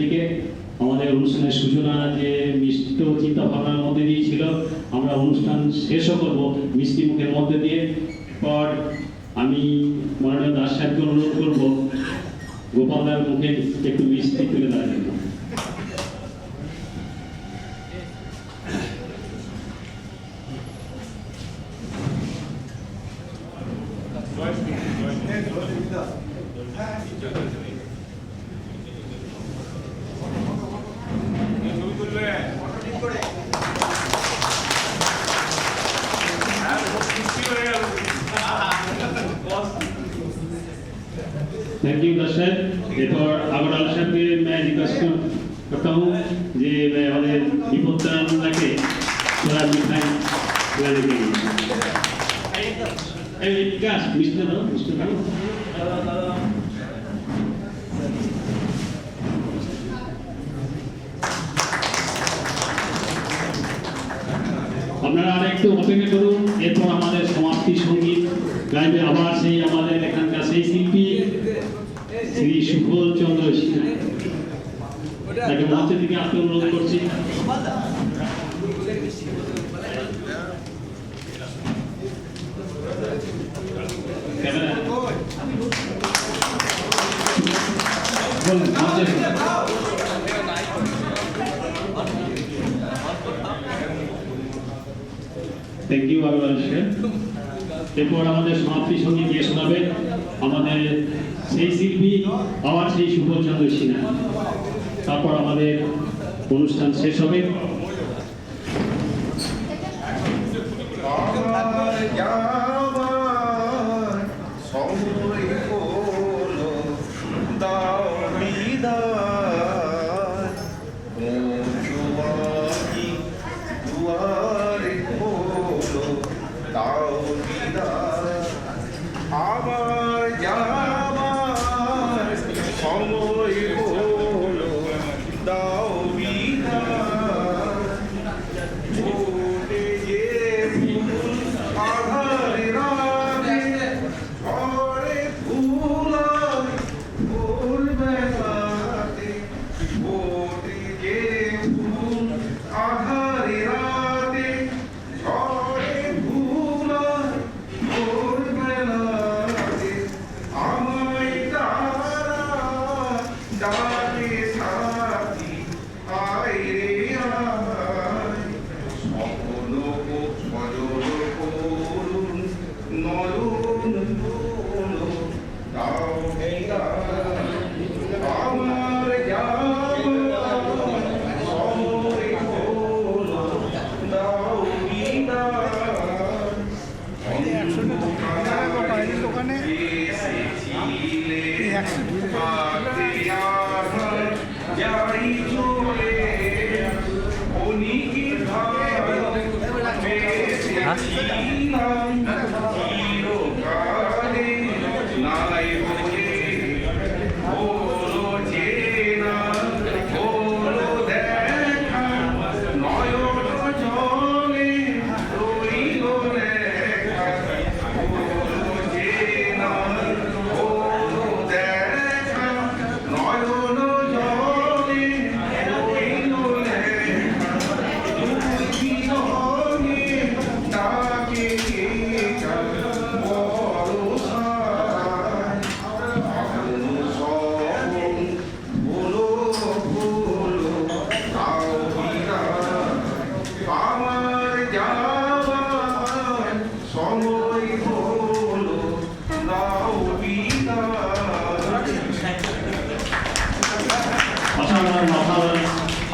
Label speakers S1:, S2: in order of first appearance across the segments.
S1: থেকে আমাদের অনুষ্ঠানের সূচনা যে মিষ্ট চিন্তা ভাবনার মধ্যে দিয়ে ছিল, আমরা অনুষ্ঠান শেষও করব মিষ্টি মুখের মধ্যে দিয়ে। পর আমি মাননীয় দাস সাহেবকে অনুরোধ করব গোপালদার মুখে একটু মিষ্টি তুলে দেওয়ার জন্য। थैंक यू दर्शक। एरपर अगरवाल साहब के मैं रिक्वेस्ट करता हूँ जे हमारे विपत्तान के थोड़ा मिठाई खिलाने के लिए। विकास मिस्टर दो আপনারা আর একটু অপেক্ষা করুন। এরপর আমাদের সমাপ্তি সঙ্গীত গাইবে আবার সেই আমাদের এখানকার সেই শিল্পী শ্রী সুফল চন্দ্র সিনহা। তাকে মঞ্চের দিকে আসতে অনুরোধ করছি। থ্যাংক ইউ আগরওয়াল সাহেব। এরপর আমাদের সমাপ্তি সঙ্গীত গিয়ে শোনাবে আমাদের সেই শিল্পী আবার সেই সুফল চন্দ্র সিনহা। তারপর আমাদের অনুষ্ঠান শেষ হবে।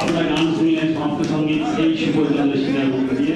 S1: আপনার গান শুনলেন সমাপ্ত সঙ্গীত এই সুফল চন্দ্র সিনহার মধ্যে দিয়ে।